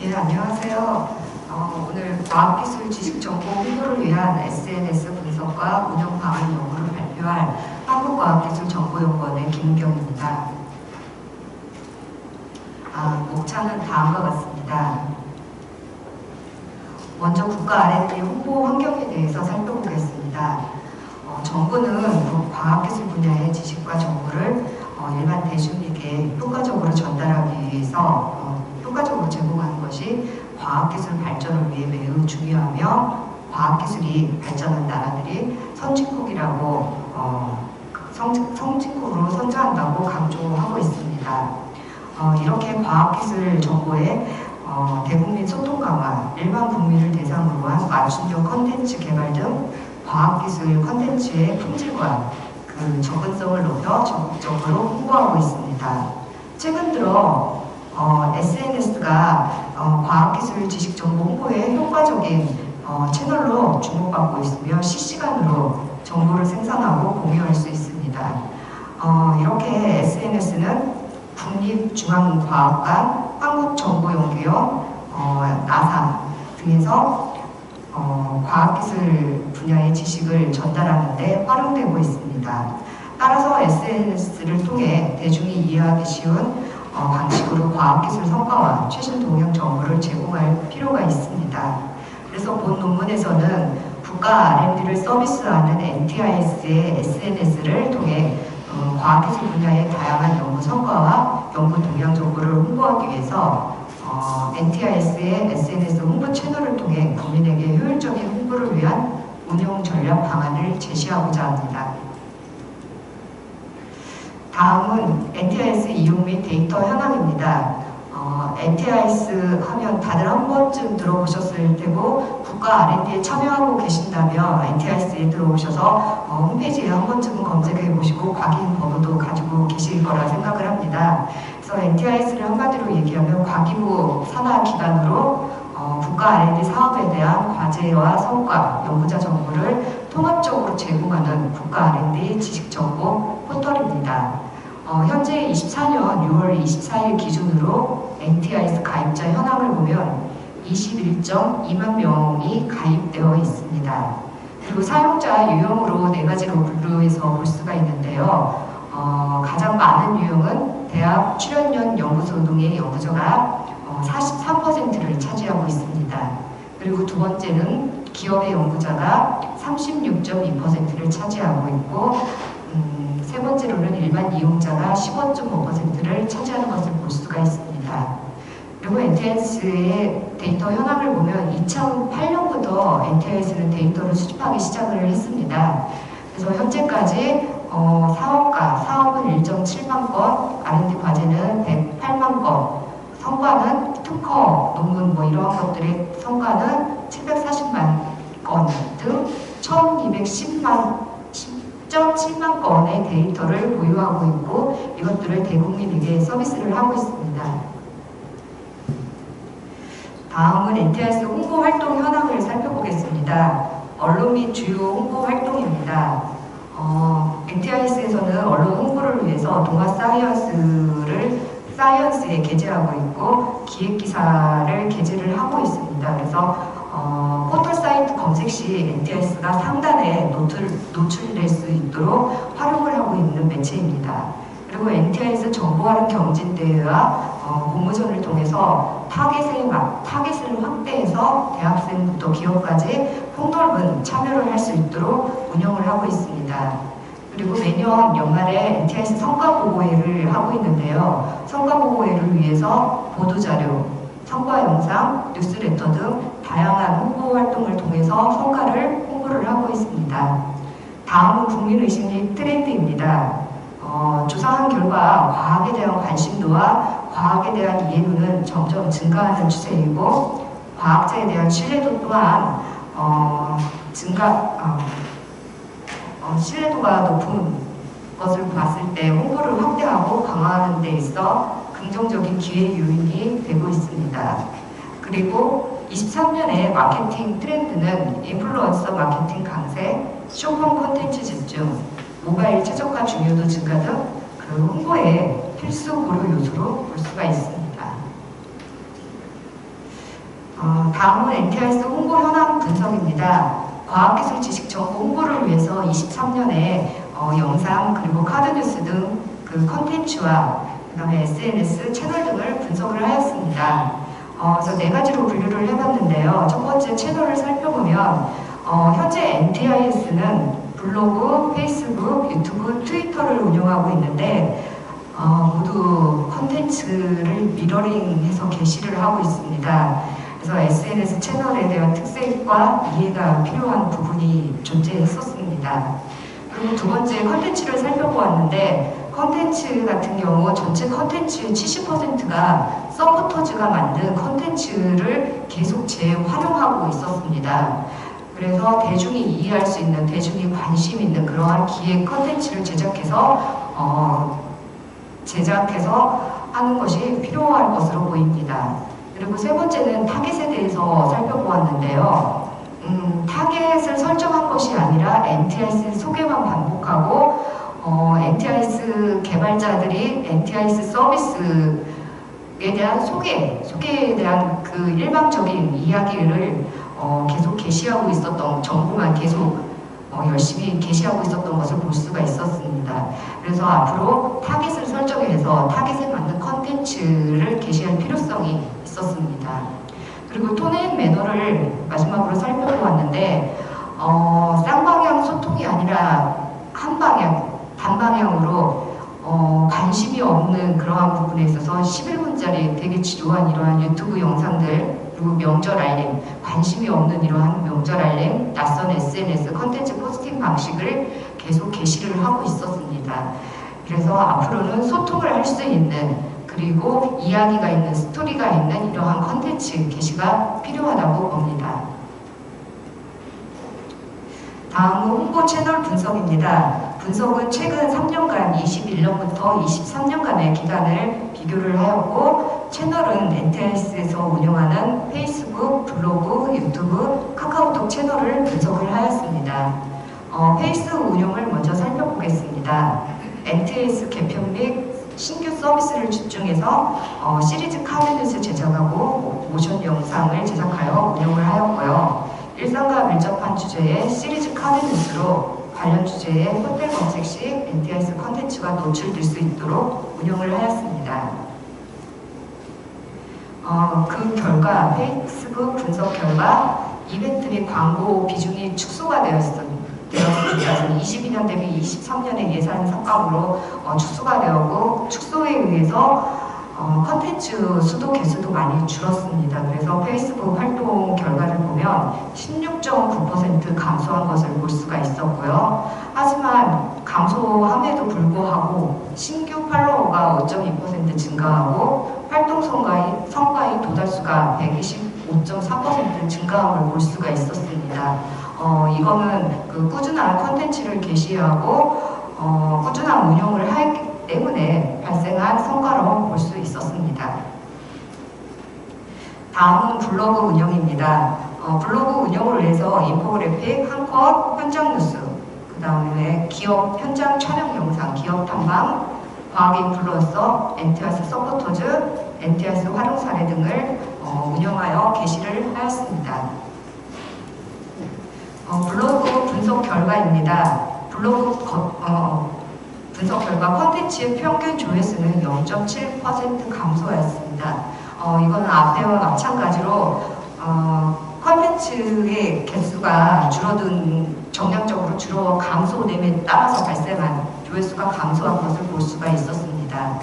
예, 안녕하세요. 오늘 과학기술 지식정보 홍보를 위한 SNS 분석과 운영 방안 연구를 발표할 한국과학기술정보연구원의 김은경입니다. 목차는 다음과 같습니다. 먼저 국가 R&D 홍보 환경에 대해서 살펴보겠습니다. 정부는 과학기술 분야의 지식과 정보를 일반 대중에게 효과적으로 전달하기 위해서 효과적으로 제공하는 것이 과학기술 발전을 위해 매우 중요하며, 과학기술이 발전한 나라들이 선진국으로 선정한다고 강조하고 있습니다. 이렇게 과학기술 정보의 대국민 소통 강화, 일반 국민을 대상으로 한 맞춤형 컨텐츠 개발 등 과학기술 컨텐츠의 품질과 그 접근성을 높여 적극적으로 홍보하고 있습니다. 최근 들어 SNS가 과학기술 지식정보 홍보에 효과적인 채널로 주목받고 있으며 실시간으로 정보를 생산하고 공유할 수 있습니다. 이렇게 SNS는 국립중앙과학관, 한국정보연구원, 나사 등에서 과학기술 분야의 지식을 전달하는 데 활용되고 있습니다. 따라서 SNS를 통해 대중이 이해하기 쉬운 방식으로 과학기술 성과와 최신 동향 정보를 제공할 필요가 있습니다. 그래서 본 논문에서는 국가 R&D를 서비스하는 NTIS의 SNS를 통해 과학기술 분야의 다양한 연구 성과와 연구 동향 정보를 홍보하기 위해서 NTIS의 SNS 홍보 채널을 통해 국민에게 효율적인 홍보를 위한 운영 전략 방안을 제시하고자 합니다. 다음은 NTIS 이용 및 데이터 현황입니다. NTIS 하면 다들 한 번쯤 들어보셨을 테고, 국가 R&D에 참여하고 계신다면 NTIS에 들어오셔서 홈페이지에 한 번쯤은 검색해 보시고 확인 번호도 가지고 계실 거라 생각을 합니다. 그래서 NTIS를 한마디로 얘기하면 과기부 산하 기관으로 국가 R&D 사업에 대한 과제와 성과, 연구자 정보를 통합적으로 제공하는 국가 R&D 지식정보 포털입니다. 현재 24년 6월 24일 기준으로 NTIS 가입자 현황을 보면 21.2만 명이 가입되어 있습니다. 그리고 사용자 유형으로 4가지로 분류해서 볼 수가 있는데요. 가장 많은 유형은 대학 출연연 연구소 등의 연구자가 43%를 차지하고 있습니다. 그리고 두 번째는 기업의 연구자가 36.2%를 차지하고 있고, 세 번째로는 일반 이용자가 15.5%를 차지하는 것을 볼 수가 있습니다. 그리고 NTIS의 데이터 현황을 보면 2008년부터 NTIS는 데이터를 수집하기 시작을 했습니다. 그래서 현재까지 사업은 1.7만 건, R&D 과제는 108만 건, 성과는 특허, 논문 이러한 것들의 성과는 740만 건 등 10.7만 건의 데이터를 보유하고 있고, 이것들을 대국민에게 서비스를 하고 있습니다. 다음은 NTIS 홍보 활동 현황을 살펴보겠습니다. 언론 및 주요 홍보 활동입니다. NTIS에서는 언론 홍보를 위해서 동아 사이언스에 게재하고 있고, 기획기사를 게재를 하고 있습니다. 그래서 포털 사이트 검색 시 NTIS가 상단에 노출될 수 있도록 활용을 하고 있는 매체입니다. 그리고 NTIS 정보활용 경진대회와 공모전을 통해서 타겟을 확대해서 대학생부터 기업까지 폭넓은 참여를 할 수 있도록 운영을 하고 있습니다. 그리고 매년 연말에 NTIS 성과보고회를 하고 있는데요. 성과보고회를 위해서 보도자료, 성과 영상, 뉴스레터 등 다양한 홍보 활동을 통해서 성과를 홍보를 하고 있습니다. 다음은 국민의식 및 트렌드입니다. 조사한 결과 과학에 대한 관심도와 과학에 대한 이해도는 점점 증가하는 추세이고, 과학자에 대한 신뢰도 또한 신뢰도가 높은 것을 봤을 때 홍보를 확대하고 강화하는 데 있어 긍정적인 기회 요인이 되고 있습니다. 그리고 23년의 마케팅 트렌드는 인플루언서 마케팅 강세, 쇼폼 콘텐츠 집중, 모바일 최적화 중요도 증가 등 그 홍보의 필수 고려 요소로 볼 수가 있습니다. 다음은 NTIS 홍보 현황 분석입니다. 과학기술 지식 정보 홍보를 위해서 23년에 영상 그리고 카드 뉴스 등 그 컨텐츠와 그다음에 SNS 채널 등을 분석을 하였습니다. 그래서 네 가지로 분류를 해봤는데요. 첫 번째 채널을 살펴보면 현재 NTIS는 블로그, 페이스북, 유튜브, 트위터를 운영하고 있는데 모두 컨텐츠를 미러링해서 게시를 하고 있습니다. 그래서 SNS 채널에 대한 특색과 이해가 필요한 부분이 존재했었습니다. 그리고 두 번째 컨텐츠를 살펴보았는데 컨텐츠 같은 경우 전체 컨텐츠의 70%가 서포터즈가 만든 컨텐츠를 계속 재활용하고 있었습니다. 그래서 대중이 이해할 수 있는, 대중이 관심 있는 그러한 기획 컨텐츠를 제작해서 하는 것이 필요할 것으로 보입니다. 그리고 세 번째는 타겟에 대해서 살펴보았는데요. 타겟을 설정한 것이 아니라 NTIS 소개만 반복하고 NTIS 개발자들이 NTIS 서비스에 대한 소개에 대한 그 일방적인 이야기를 계속 게시하고 있었던, 정보만 계속 열심히 게시하고 있었던 것을 볼 수가 있었습니다. 그래서 앞으로 타겟을 설정해서 타겟에 맞는 컨텐츠를 게시할 필요성이 있었습니다. 그리고 톤 앤 매너를 마지막으로 살펴보았는데 쌍방향 소통이 아니라 단방향으로 관심이 없는 그러한 부분에 있어서 11분짜리 되게 지루한 이러한 유튜브 영상들, 그리고 명절 알림, 관심이 없는 이러한 명절 알림, 낯선 SNS 컨텐츠 포스팅 방식을 계속 게시를 하고 있었습니다. 그래서 앞으로는 소통을 할 수 있는, 그리고 이야기가 있는, 스토리가 있는 이러한 컨텐츠 게시가 필요하다고 봅니다. 다음은 홍보 채널 분석입니다. 분석은 최근 3년간 21년부터 23년간의 기간을 비교를 하였고, 채널은 NTIS에서 운영하는 페이스북, 블로그, 유튜브, 카카오톡 채널을 분석을 하였습니다. 페이스북 운영을 먼저 살펴보겠습니다. NTIS 개편 및 신규 서비스를 집중해서 시리즈 카드 뉴스 제작하고 모션 영상을 제작하여 운영을 하였고요. 일상과 밀접한 주제의 시리즈 카드 뉴스로 관련 주제의 호텔 검색 시 NTIS 컨텐츠가 노출될 수 있도록 운영을 하였습니다. 그 결과, 페이스북 분석 결과 이벤트 및 광고 비중이 축소가 되었습니다. 22년 대비 23년의 예산 삭감으로 축소가 되었고, 축소에 의해서 컨텐츠 수도 개수도 많이 줄었습니다. 그래서 페이스북 활동 결과를 보면 16.9% 감소한 것을 볼 수가 있었고요. 하지만 감소함에도 불구하고 신규 팔로워가 5.2% 증가하고 활동 성과의 도달수가 125.4% 증가함을 볼 수가 있었습니다. 이거는 그 꾸준한 컨텐츠를 게시하고 꾸준한 운영을 하기 때문에 발생한 성과로 볼 수 있었습니다. 다음은 블로그 운영입니다. 블로그 운영을 위해서 인포그래픽, 한컷, 현장 뉴스, 그 다음에 기업 현장 촬영 영상, 기업 탐방, 과학 인플루언서, NTIS 서포터즈, NTIS 활용 사례 등을 운영하여 게시를 하였습니다. 블로그 분석 결과입니다. 블로그 분석 결과 컨텐츠의 평균 조회수는 0.7% 감소하였습니다. 이거는 앞에와 마찬가지로 컨텐츠의 개수가 정량적으로 감소됨에 따라서 발생한 조회수가 감소한 것을 볼 수가 있었습니다.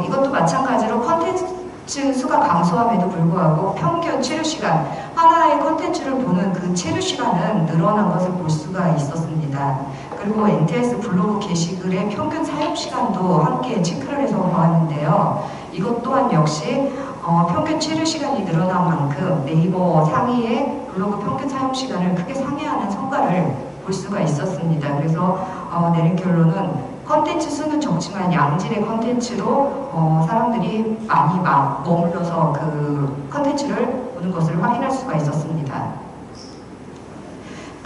이것도 마찬가지로 컨텐츠 수가 감소함에도 불구하고 평균 체류 시간, 하나의 컨텐츠를 보는 그 체류 시간은 늘어난 것을 볼 수가 있었습니다. 그리고 NTIS 블로그 게시글의 평균 사용 시간도 함께 체크를 해서 보았는데요. 이것 또한 역시 평균 체류 시간이 늘어난 만큼 네이버 상위의 블로그 평균 사용 시간을 크게 상회하는 성과를 볼 수가 있었습니다. 그래서 내린 결론은 컨텐츠 수는 적지만 양질의 컨텐츠로 사람들이 많이 머물러서 그 컨텐츠를 보는 것을 확인할 수가 있었습니다.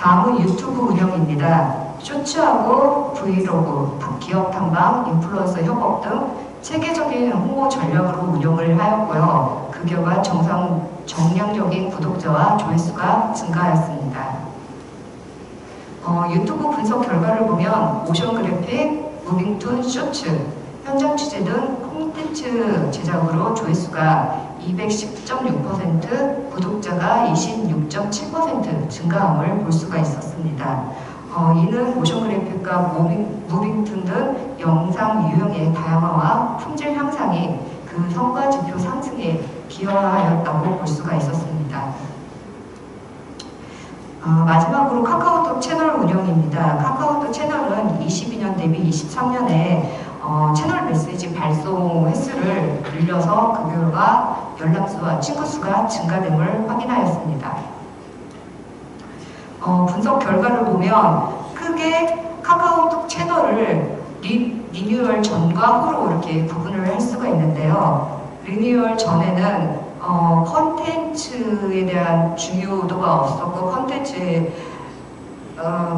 다음은 유튜브 운영입니다. 쇼츠하고 브이로그, 기업 탐방, 인플루언서 협업 등 체계적인 홍보 전략으로 운영을 하였고요. 그 결과 정량적인 구독자와 조회수가 증가하였습니다. 유튜브 분석 결과를 보면 모션 그래픽, 무빙툰, 쇼츠, 현장 취재 등 콘텐츠 제작으로 조회수가 210.6%, 구독자가 26.7% 증가함을 볼 수가 있었습니다. 이는 모션 그래픽과 무빙툰 등 영상 유형의 다양화와 품질 향상이 그 성과 지표 상승에 기여하였다고 볼 수가 있었습니다. 마지막으로 카카오톡 채널 운영입니다. 카카오톡 채널은 22년 대비 23년에 채널 메시지 발송 횟수를 늘려서 그 결과 연락수와 친구 수가 증가됨을 확인하였습니다. 분석 결과를 보면 크게 카카오톡 채널을 리뉴얼 전과 후로 이렇게 구분을 할 수가 있는데요. 리뉴얼 전에는 컨텐츠에 대한 중요도가 없었고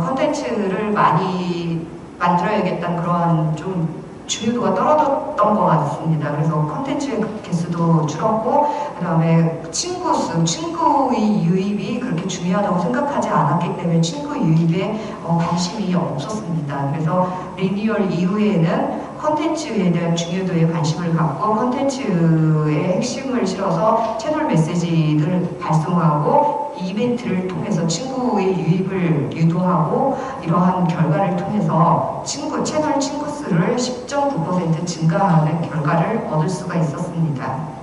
컨텐츠를 많이 만들어야겠다는 그러한 좀 중요도가 떨어졌던 것 같습니다. 그래서 컨텐츠의 개수도 줄었고, 그 다음에 친구의 유입이 그렇게 중요하다고 생각하지 않았기 때문에 친구 유입에 관심이 없었습니다. 그래서 리뉴얼 이후에는 컨텐츠에 대한 중요도에 관심을 갖고 컨텐츠의 핵심을 실어서 채널 메시지를 발송하고 이벤트를 통해서 친구의 유입을 유도하고 이러한 결과를 통해서 채널 친구 수를 10.9% 증가하는 결과를 얻을 수가 있었습니다.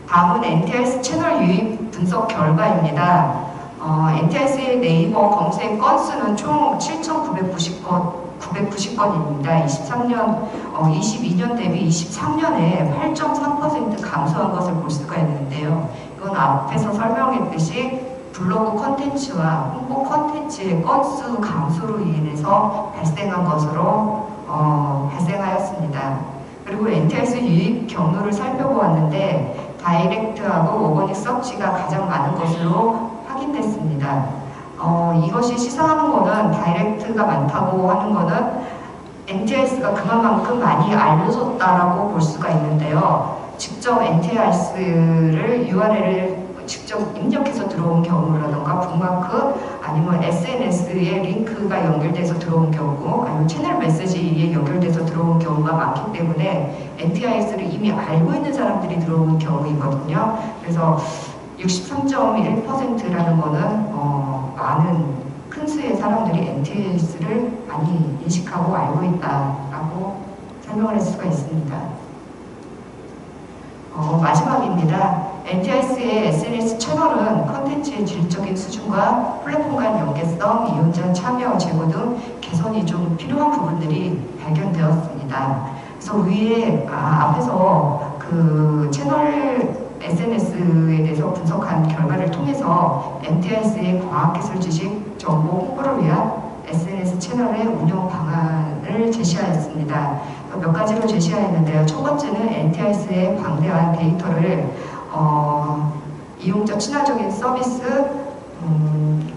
다음은 NTIS 채널 유입 분석 결과입니다. NTIS의 네이버 검색 건수는 총 7,990건입니다. 22년 대비 23년에 8.3% 감소한 것을 볼 수가 있는데요. 이건 앞에서 설명했듯이 블로그 콘텐츠와 홍보 콘텐츠의 건수 감소로 인해서 발생한 것으로 발생하였습니다. 그리고 NTIS 유입 경로를 살펴보았는데 다이렉트하고 오거닉 서치가 가장 많은 것으로 확인됐습니다. 이것이 시사하는 것은 다이렉트가 많다고 하는 것은 NTIS가 그만큼 많이 알려졌다라고 볼 수가 있는데요. 직접 NTIS를 URL을 직접 입력해서 들어온 경우라던가 북마크 아니면 SNS에 링크가 연결돼서 들어온 경우 아니면 채널 메시지에 연결돼서 들어온 경우가 많기 때문에 NTIS를 이미 알고 있는 사람들이 들어온 경우이거든요. 그래서 63.1%라는 거는 많은 큰 수의 사람들이 NTIS를 많이 인식하고 알고 있다라고 설명을 할 수가 있습니다. 마지막입니다. NTIS의 SNS 채널은 컨텐츠의 질적인 수준과 플랫폼 간 연계성, 이용자 참여 제고 등 개선이 좀 필요한 부분들이 발견되었습니다. 그래서 위에 앞에서 그 채널 SNS에 대해서 분석한 결과를 통해서 NTIS의 과학기술 지식 정보 홍보를 위한 SNS 채널의 운영 방안을 제시하였습니다. 몇 가지로 제시하였는데요. 첫 번째는 NTIS의 방대한 데이터를 이용자 친화적인 서비스,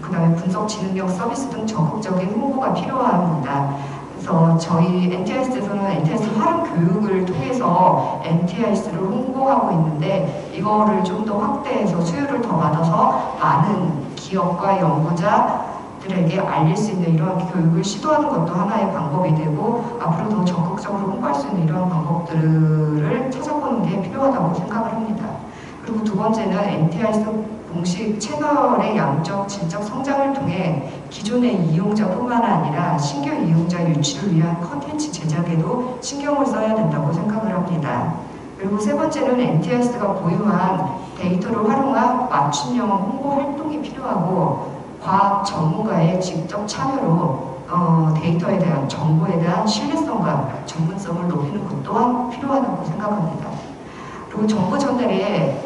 그 다음에 분석 지능력 서비스 등 적극적인 홍보가 필요합니다. 그래서 저희 NTIS에서는 NTIS 활용 교육을 통해서 NTIS를 홍보하고 있는데 이거를 좀 더 확대해서 수요를 더 받아서 많은 기업과 연구자들에게 알릴 수 있는 이러한 교육을 시도하는 것도 하나의 방법이 되고 앞으로 더 적극적으로 홍보할 수 있는 이러한 방법들을 찾아보는 게 필요하다고 생각을 합니다. 그리고 두 번째는 NTIS 공식 채널의 양적, 질적 성장을 통해 기존의 이용자뿐만 아니라 신규 이용자 유치를 위한 컨텐츠 제작에도 신경을 써야 된다고 생각을 합니다. 그리고 세 번째는 NTIS가 보유한 데이터를 활용한 맞춤형 홍보 활동이 필요하고 과학 전문가의 직접 참여로 데이터에 대한 정보에 대한 신뢰성과 전문성을 높이는 것 또한 필요하다고 생각합니다. 그리고 정보 전달에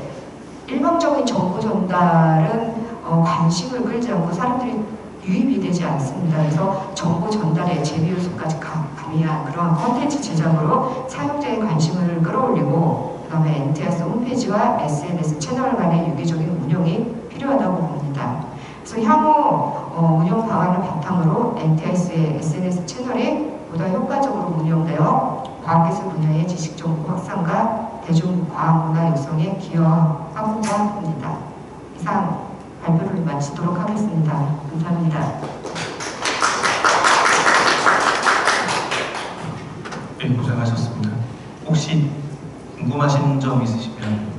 일방적인 정보 전달은 관심을 끌지 않고 사람들이 유입이 되지 않습니다. 그래서 정보 전달의 재미 요소까지 가미한 그러한 콘텐츠 제작으로 사용자의 관심을 끌어올리고 그 다음에 NTIS 홈페이지와 SNS 채널 간의 유기적인 운영이 필요하다고 봅니다. 그래서 향후 운영 방안을 바탕으로 NTIS의 SNS 채널이 보다 효과적으로 운영되어 과학기술 분야의 지식정보 확산과 대중과학문화 육성에 기여하고자 합니다. 이상 발표를 마치도록 하겠습니다. 감사합니다. 네, 고생하셨습니다. 혹시 궁금하신 점 있으시면